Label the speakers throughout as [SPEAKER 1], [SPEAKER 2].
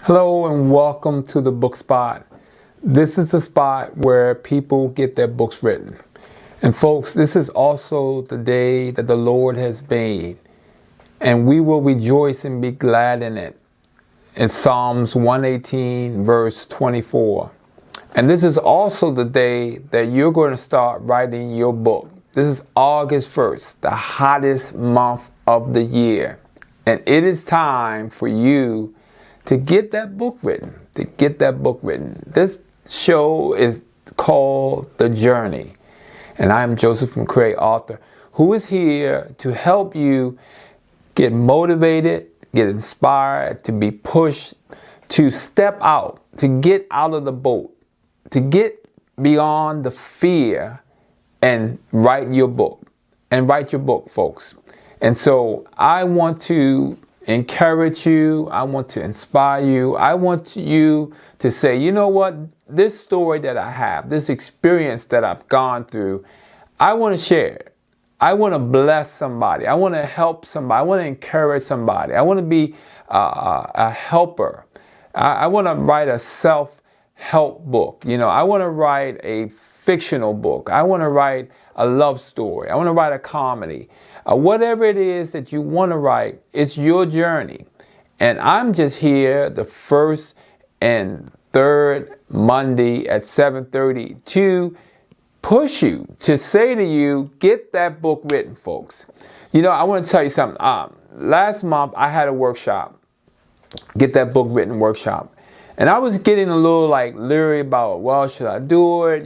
[SPEAKER 1] Hello and welcome to the Book Spot. This is the spot where people get their books written. And folks, this is also the day that the Lord has made, and we will rejoice and be glad in it. It's Psalms 118 verse 24. And this is also the day that you're going to start writing your book. This is August 1st, the hottest month of the year. And it is time for you to get that book written, This show is called The Journey. And I'm Joseph McCray, author, who is here to help you get motivated, get inspired, to be pushed, to step out, to get out of the boat, to get beyond the fear and write your book. Folks. And so I want to encourage you. I want to inspire you. I want you to say, you know what? This story that I have, this experience that I've gone through, I want to share it. I want to bless somebody. I want to help somebody. I want to encourage somebody. I want to be a helper. I want to write a self-help book. I want to write a fictional book. I want to write a love story. I want to write a comedy. Whatever it is that you want to write, it's your journey. And I'm just here the first and third Monday at 7:30 to push you, to say to you, get that book written, folks. I want to tell you something. Last month, I had a workshop, get that book written workshop. And I was getting a little leery about, well, should I do it?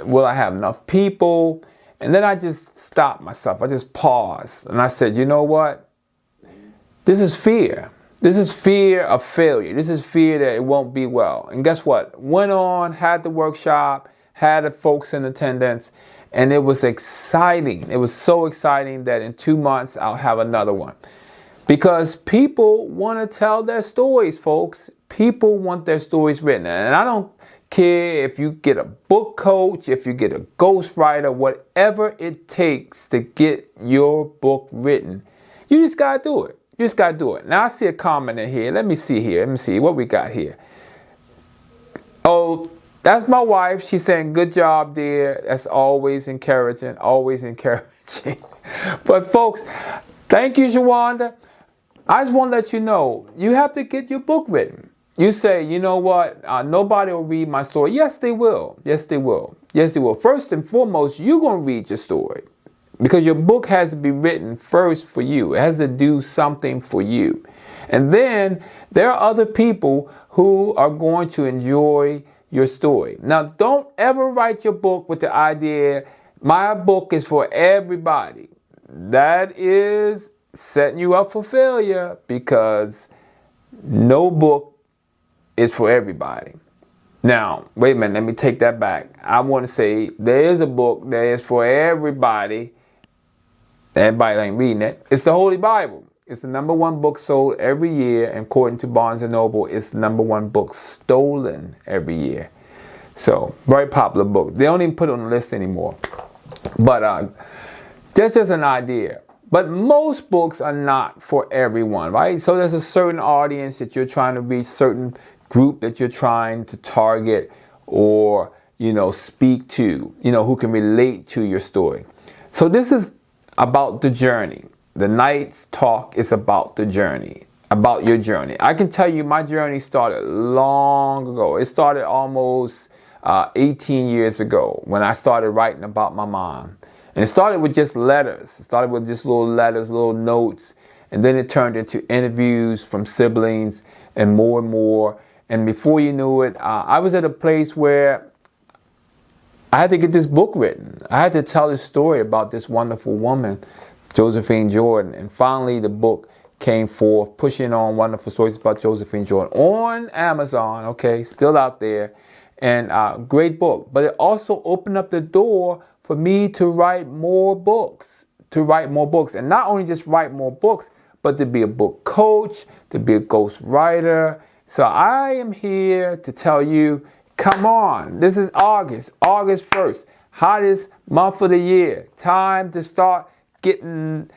[SPEAKER 1] Will I have enough people? And then I just stopped myself. I just paused. And I said, you know what? This is fear. This is fear of failure. This is fear that it won't be well. And guess what? Went on, had the workshop, had the folks in attendance, and it was exciting. It was so exciting that in 2 months, I'll have another one. Because people want to tell their stories, folks. People want their stories written. And I don't care if you get a book coach, if you get a ghostwriter, whatever it takes to get your book written. You just got to do it. Now I see a comment in here. Let me see what we got here. Oh, that's my wife. She's saying, good job, dear. That's always encouraging. But folks, thank you, Shawanda. I just want to let you know, you have to get your book written. You say, you know what, nobody will read my story. Yes, they will. First and foremost, you're going to read your story because your book has to be written first for you. It has to do something for you. And then there are other people who are going to enjoy your story. Now, don't ever write your book with the idea, my book is for everybody. That is setting you up for failure because no book is for everybody. Now, wait a minute, let me take that back. I want to say there is a book that is for everybody. Everybody ain't reading it. It's the Holy Bible. It's the #1 book sold every year, and according to Barnes & Noble, it's the #1 book stolen every year. So, very popular book. They don't even put it on the list anymore. But that's just an idea. But most books are not for everyone, right? So there's a certain audience that you're trying to reach, certain group that you're trying to target or, speak to, who can relate to your story. So this is about the journey. The night's talk is about the journey, about your journey. I can tell you my journey started long ago. It started almost 18 years ago when I started writing about my mom. And it started with just letters. It started with just little letters, little notes. And then it turned into interviews from siblings and more. And before you knew it, I was at a place where I had to get this book written. I had to tell this story about this wonderful woman, Josephine Jordan. And finally, the book came forth, pushing on wonderful stories about Josephine Jordan on Amazon, okay, still out there. And great book. But it also opened up the door for me to write more books, And not only just write more books, but to be a book coach, to be a ghost writer. So I am here to tell you, come on. This is August 1st, hottest month of the year. Time to start getting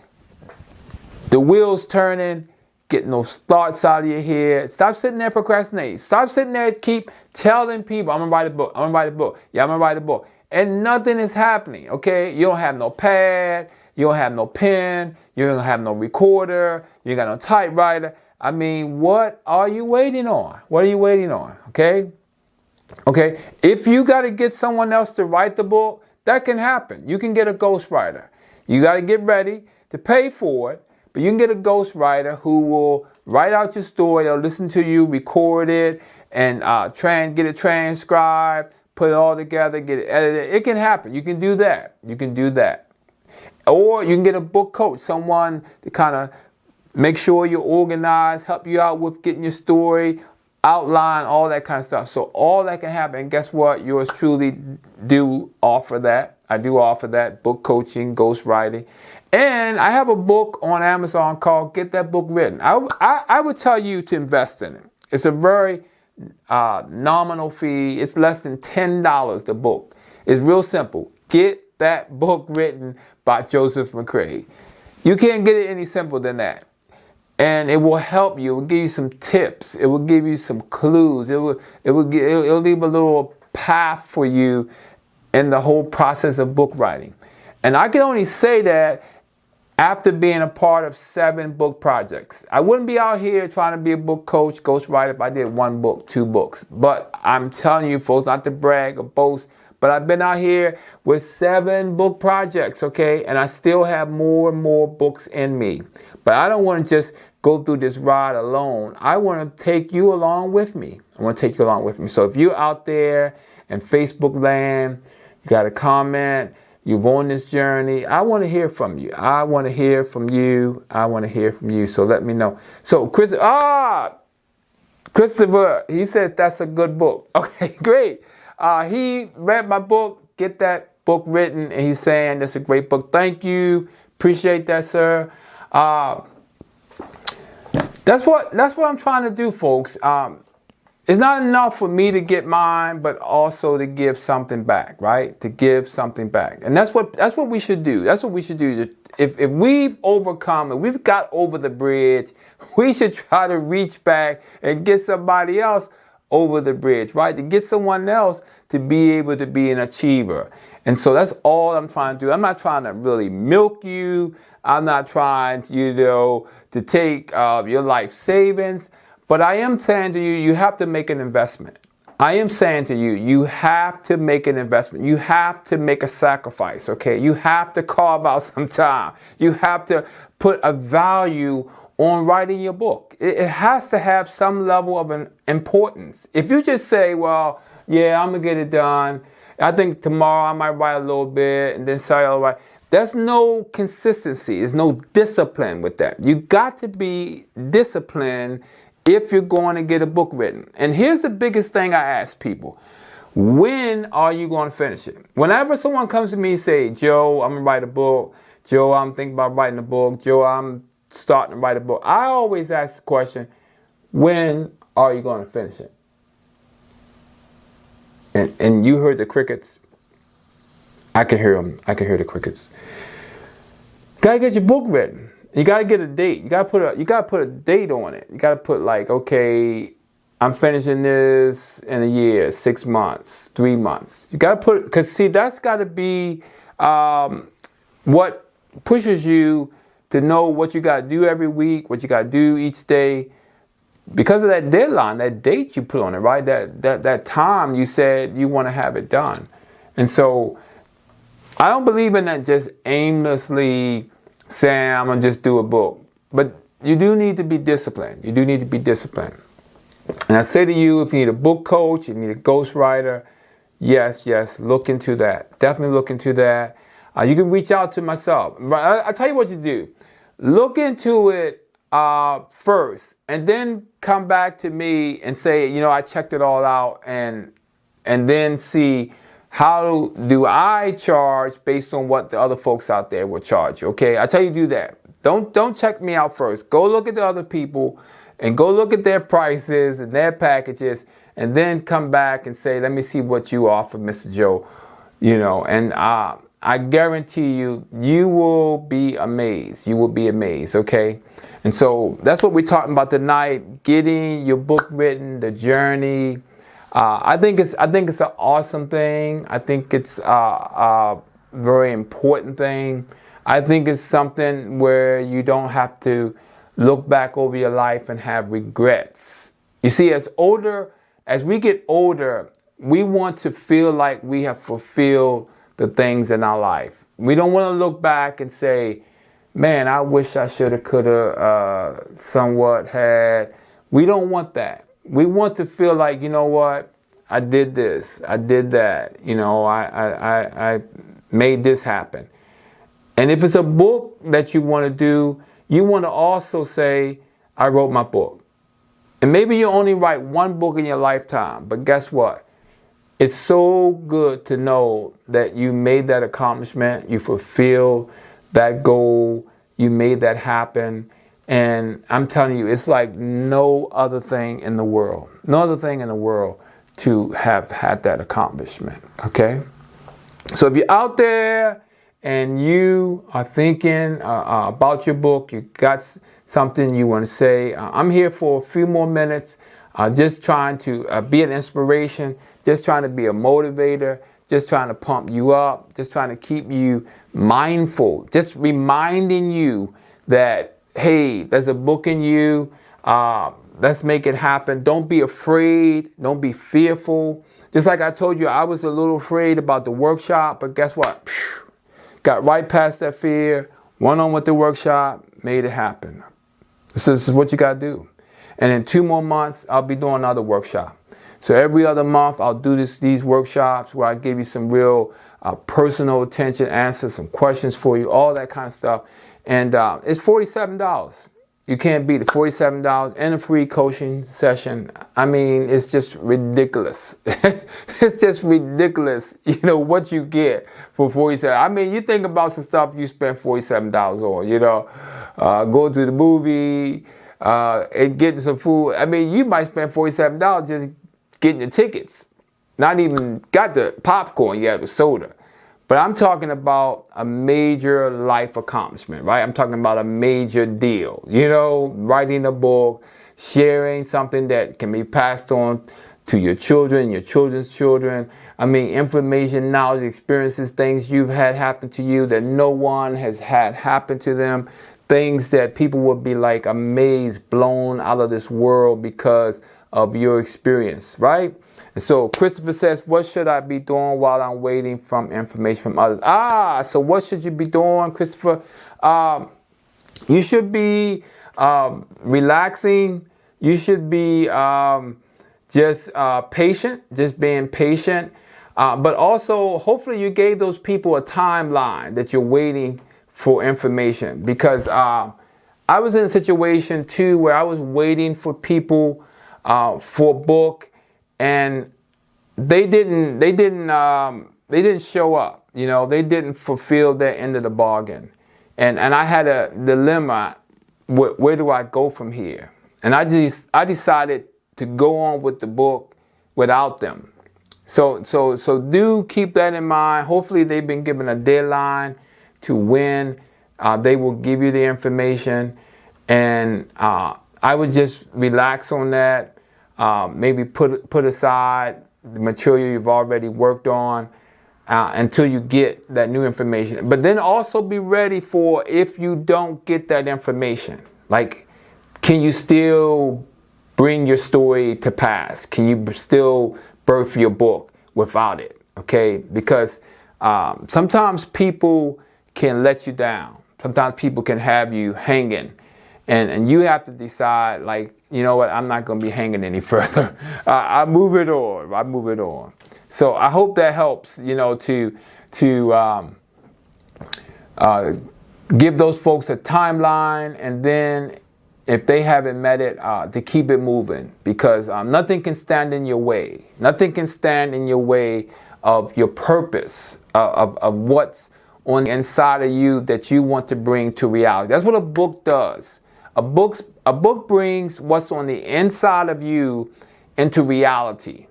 [SPEAKER 1] the wheels turning, Get those thoughts out of your head. Stop sitting there procrastinating. Stop sitting there keep telling people, I'm going to write a book. I'm going to write a book. Yeah, I'm going to write a book. And nothing is happening, okay? You don't have no pad. You don't have no pen. You don't have no recorder. You ain't got no typewriter. I mean, what are you waiting on? What are you waiting on, okay? Okay, if you got to get someone else to write the book, that can happen. You can get a ghostwriter. You got to get ready to pay for it. But you can get a ghostwriter who will write out your story. They'll listen to you, record it, and get it transcribed, put it all together, get it edited. It can happen. You can do that. You can do that. Or you can get a book coach, someone to kind of make sure you're organized, help you out with getting your story, outline, all that kind of stuff. So all that can happen. And guess what? Yours truly do offer that. I do offer that, book coaching, ghostwriting. And I have a book on Amazon called Get That Book Written. I would tell you to invest in it. It's a very nominal fee. It's less than $10, the book. It's real simple. Get That Book Written by Joseph McCray. You can't get it any simpler than that. And it will help you. It will give you some tips. It will give you some clues. It'll leave a little path for you in the whole process of book writing. And I can only say that after being a part of 7 book projects. I wouldn't be out here trying to be a book coach, ghostwriter if I did 1 book, 2 books. But I'm telling you folks, not to brag or boast, but I've been out here with 7 book projects, okay? And I still have more and more books in me. But I don't want to just go through this ride alone. I want to take you along with me. I want to take you along with me. So if you're out there in Facebook land, you got a comment, you've on this journey, I want to hear from you. I want to hear from you. I want to hear from you. So let me know. So Christopher, he said that's a good book. Okay, great. He read my book, Get That Book Written, and he's saying that's a great book. Thank you. Appreciate that, sir. That's what I'm trying to do, folks. It's not enough for me to get mine, but also to give something back, right? To give something back. And that's what we should do. That's what we should do. If we've overcome, if we've got over the bridge, we should try to reach back and get somebody else over the bridge, right? To get someone else to be able to be an achiever. And so that's all I'm trying to do. I'm not trying to really milk you. I'm not trying to, to take your life savings. But I am saying to you, you have to make an investment. I am saying to you, you have to make an investment. You have to make a sacrifice, okay? You have to carve out some time. You have to put a value on writing your book. It has to have some level of an importance. If you just say, well, yeah, I'm going to get it done. I think tomorrow I might write a little bit and then say, all right. There's no consistency. There's no discipline with that. You got to be disciplined if you're going to get a book written. And here's the biggest thing I ask people. When are you going to finish it? Whenever someone comes to me and say, Joe, I'm going to write a book. Joe, I'm thinking about writing a book. Joe, I'm starting to write a book. I always ask the question, when are you going to finish it? And you heard the crickets. I can hear them. I can hear the crickets. Gotta get your book written. You gotta get a date. You gotta put a date on it. You gotta put like, okay, I'm finishing this in a year, 6 months, 3 months. You gotta put, cause see, that's gotta be what pushes you to know what you gotta do every week, what you gotta do each day. Because of that deadline, that date you put on it, right? That time you said you want to have it done. And so I don't believe in that just aimlessly saying I'm going to just do a book. But you do need to be disciplined. You do need to be disciplined. And I say to you, if you need a book coach, you need a ghostwriter, yes, look into that. Definitely look into that. You can reach out to myself. I'll tell you what you do. Look into it first, and then come back to me and say, I checked it all out, and then see how do I charge based on what the other folks out there will charge you. Okay, I tell you, do that. Don't check me out first. Go look at the other people and go look at their prices and their packages, and then come back and say, let me see what you offer, Mr. Joe. I guarantee you, you will be amazed. You will be amazed, okay? And so that's what we're talking about tonight, getting your book written, the journey. I think it's an awesome thing. I think it's a very important thing. I think it's something where you don't have to look back over your life and have regrets. You see, as we get older, we want to feel like we have fulfilled the things in our life. We don't want to look back and say, man, I wish I should have, could have, somewhat had. We don't want that. We want to feel like, you know what, I did this, I did that, you know, I made this happen. And if it's a book that you want to do, you want to also say, I wrote my book. And maybe you only write one book in your lifetime, but guess what? It's so good to know that you made that accomplishment, you fulfilled that goal, you made that happen. And I'm telling you, it's like no other thing in the world, to have had that accomplishment, okay? So if you're out there and you are thinking about your book, you got something you want to say, I'm here for a few more minutes, just trying to be an inspiration, just trying to be a motivator, just trying to pump you up, just trying to keep you mindful, just reminding you that, hey, there's a book in you. Let's make it happen. Don't be afraid. Don't be fearful. Just like I told you, I was a little afraid about the workshop, but guess what? Got right past that fear, went on with the workshop, made it happen. This is what you got to do. And in 2 more months, I'll be doing another workshop. So every other month, I'll do these workshops where I give you some real personal attention, answer some questions for you, all that kind of stuff. And it's $47. You can't beat it. $47 and a free coaching session. I mean, it's just ridiculous. It's just ridiculous, you know, what you get for $47. I mean, you think about some stuff you spend $47 on, you know, go to the movie, and getting some food. I mean, you might spend $47 just getting the tickets. Not even got the popcorn yet, the soda. But I'm talking about a major life accomplishment, right? I'm talking about a major deal. You know, writing a book, sharing something that can be passed on to your children, your children's children. I mean, information, knowledge, experiences, things you've had happen to you that no one has had happen to them. Things that people would be like amazed, blown out of this world because of your experience, right? And so Christopher says, what should I be doing while I'm waiting from information from others? So what should you be doing, Christopher? You should be relaxing. You should be just patient, just being patient. But also, hopefully you gave those people a timeline that you're waiting for information. Because I was in a situation too where I was waiting for people for a book, and they didn't show up. You know, they didn't fulfill their end of the bargain, and I had a dilemma. Where do I go from here? And I decided to go on with the book without them. So do keep that in mind. Hopefully they've been given a deadline to when they will give you the information, and I would just relax on that. Maybe put aside the material you've already worked on until you get that new information. But then also be ready for if you don't get that information. Like, can you still bring your story to pass? Can you still birth your book without it? Okay? Because sometimes people can let you down. Sometimes people can have you hanging. And you have to decide, like, you know what, I'm not going to be hanging any further. I move it on. So I hope that helps, you know, to give those folks a timeline, and then if they haven't met it, to keep it moving, because nothing can stand in your way. Nothing can stand in your way of your purpose, of what's on the inside of you that you want to bring to reality. That's what a book does. A book brings what's on the inside of you into reality.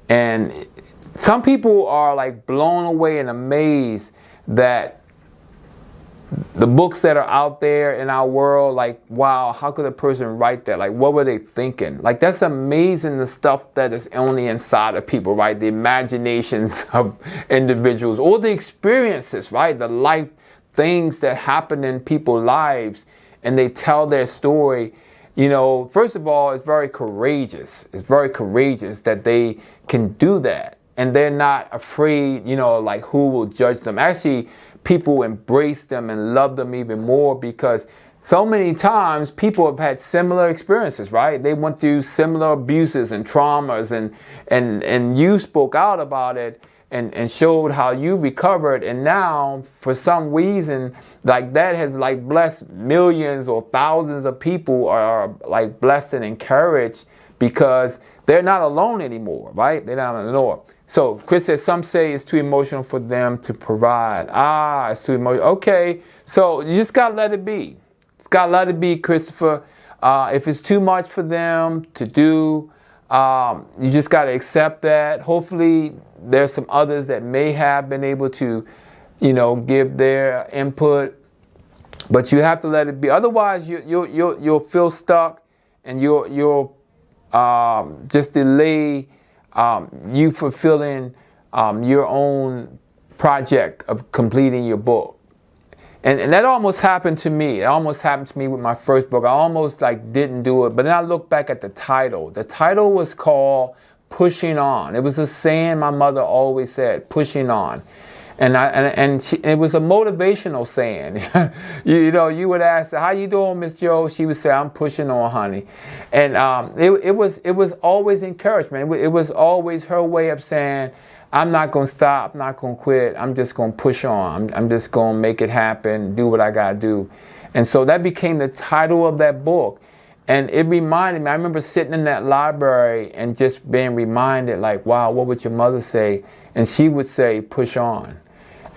[SPEAKER 1] And some people are like blown away and amazed that the books that are out there in our world, like, wow, how could a person write that? Like, what were they thinking? Like, that's amazing, the stuff that is only inside of people, right? The imaginations of individuals, or the experiences, right? The life things that happen in people's lives, and they tell their story. You know, first of all, it's very courageous. It's very courageous that they can do that. And they're not afraid, you know, like who will judge them. Actually, people embrace them and love them even more, because so many times people have had similar experiences, right? They went through similar abuses and traumas, and you spoke out about it and showed how you recovered. And now, for some reason, like that has like blessed millions or thousands of people are like blessed and encouraged, because they're not alone anymore, right? They're not alone. So Chris says, some say it's too emotional for them to provide. It's too emotional. Okay, so you just got to let it be. It's got to let it be, Christopher. If it's too much for them to do, you just got to accept that. Hopefully there's some others that may have been able to, you know, give their input, but you have to let it be. Otherwise, you'll feel stuck, and you'll just delay you fulfilling your own project of completing your book. And that almost happened to me. It almost happened to me with my first book. I almost like didn't do it, but then I look back at the title. The title was called Pushing On. It was a saying my mother always said, pushing on. And it was a motivational saying. you know, you would ask, how you doing, Miss Joe? She would say, I'm pushing on, honey. And it was always encouragement. It was always her way of saying, I'm not going to stop, I'm not going to quit, I'm just going to push on. I'm just going to make it happen, do what I got to do. And so that became the title of that book. And it reminded me, I remember sitting in that library and just being reminded, like, wow, what would your mother say? And she would say, push on.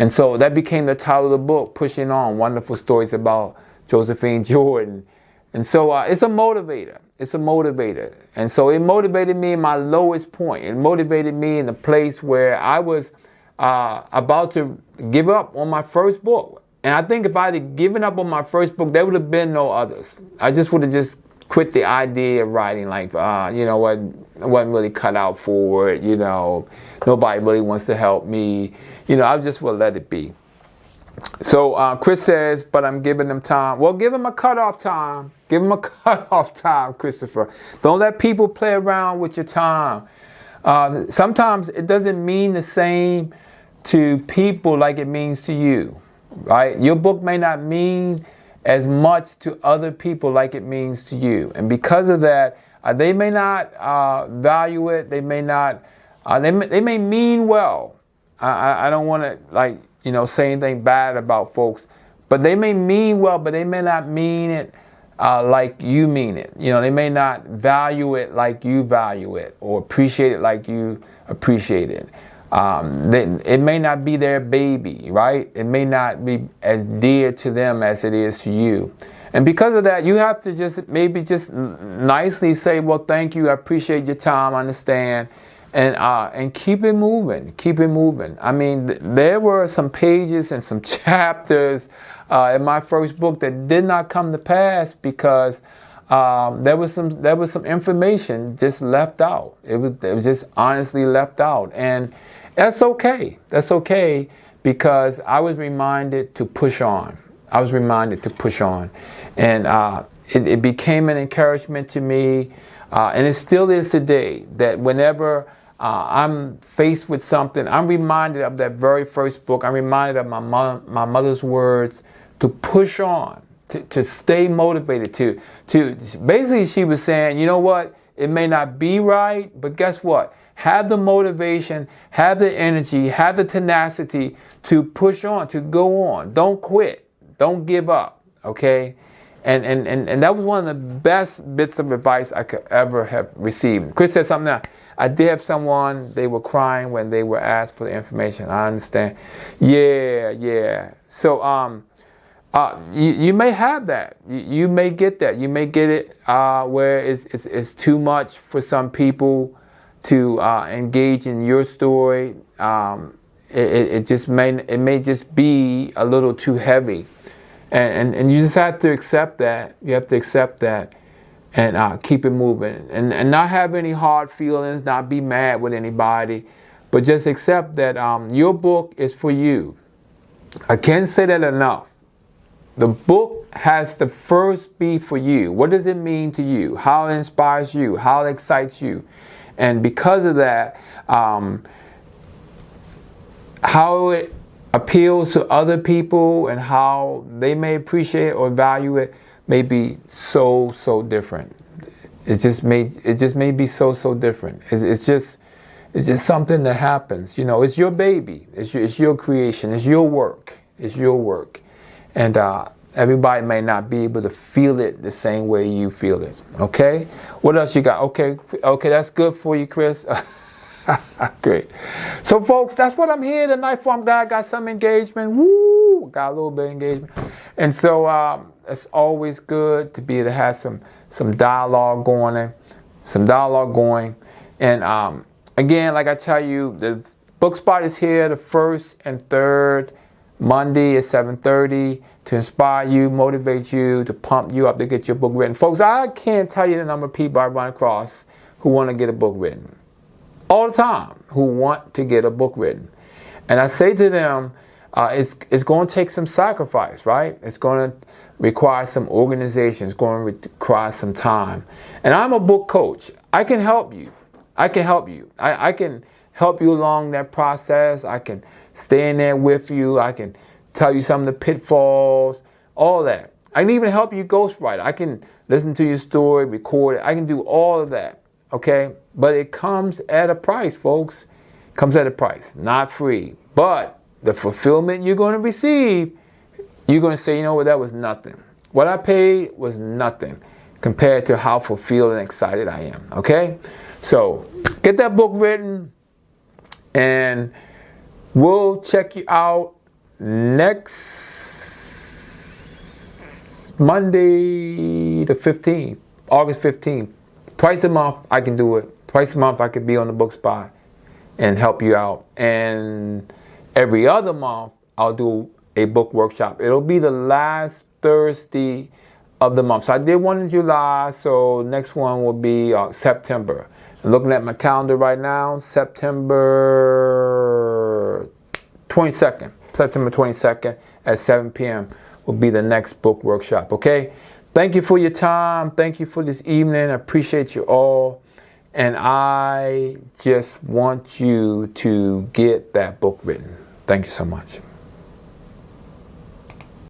[SPEAKER 1] And so that became the title of the book, Pushing On, Wonderful Stories About Josephine Jordan. And so it's a motivator. It's a motivator. And so it motivated me in my lowest point. It motivated me in the place where I was about to give up on my first book. And I think if I had given up on my first book, there would have been no others. I just would have just quit the idea of writing, like, you know what, I wasn't really cut out for it, you know, nobody really wants to help me. You know, I just will let it be. So Chris says, but I'm giving them time. Well, give them a cutoff time. Give them a cutoff time, Christopher. Don't let people play around with your time. Sometimes it doesn't mean the same to people like it means to you, right? Your book may not mean as much to other people like it means to you. And because of that, they may not value it. They may not, they may mean well. I don't want to, like, you know, say anything bad about folks, but they may mean well, but they may not mean it like you mean it. You know, they may not value it like you value it, or appreciate it like you appreciate it. It may not be their baby, right? It may not be as dear to them as it is to you. And because of that, you have to just maybe just nicely say, well, thank you, I appreciate your time, I understand. And keep it moving, keep it moving. I mean, there were some pages and some chapters in my first book that did not come to pass because there was some information just left out. It was just honestly left out, and that's okay. That's okay, because I was reminded to push on. I was reminded to push on, and it became an encouragement to me, and it still is today, that whenever I'm faced with something, I'm reminded of that very first book. I'm reminded of my mother's words to push on, to stay motivated, to basically she was saying, you know what, it may not be right, but guess what? Have the motivation, have the energy, have the tenacity to push on, to go on. Don't quit. Don't give up. Okay? And that was one of the best bits of advice I could ever have received. Chris said something now. I did have someone, they were crying when they were asked for the information. I understand. Yeah. So you may have that. You may get that. You may get it where it's too much for some people to engage in your story. It may just be a little too heavy, and you just have to accept that. You have to accept that, and keep it moving, and not have any hard feelings, not be mad with anybody, but just accept that your book is for you. I can't say that enough. The book has to first be for you. What does it mean to you? How it inspires you? How it excites you? And because of that, how it appeals to other people and how they may appreciate or value it may be so different. It just may be so different. It's just something that happens. You know, it's your baby. It's your creation. It's your work. It's your work. And everybody may not be able to feel it the same way you feel it. Okay? What else you got? Okay, that's good for you, Chris. Great. So, folks, that's what I'm here tonight for. I'm glad I got some engagement. Woo! Got a little bit of engagement. And so it's always good to be able to have some dialogue going. And again, like I tell you, the book spot is here the first and third Monday at 7:30 to inspire you, motivate you, to pump you up to get your book written. Folks, I can't tell you the number of people I run across who want to get a book written. All the time, who want to get a book written. And I say to them, it's going to take some sacrifice, right? It's going to require some organization. It's going to require some time. And I'm a book coach. I can help you. I can help you along that process. I can stay in there with you. I can tell you some of the pitfalls, all that. I can even help you ghostwrite. I can listen to your story, record it. I can do all of that, okay? But it comes at a price, folks. It comes at a price, not free. But the fulfillment you're going to receive, you're going to say, you know what, that was nothing. What I paid was nothing compared to how fulfilled and excited I am, okay? So get that book written, and we'll check you out next Monday the 15th, August 15th. Twice a month I can do it. Twice a month I could be on the book spot and help you out. And every other month I'll do a book workshop. It'll be the last Thursday of the month. So I did one in July, so next one will be September. I'm looking at my calendar right now, September 22nd. September 22nd at 7 p.m. will be the next book workshop, okay? Thank you for your time. Thank you for this evening. I appreciate you all. And I just want you to get that book written. Thank you so much.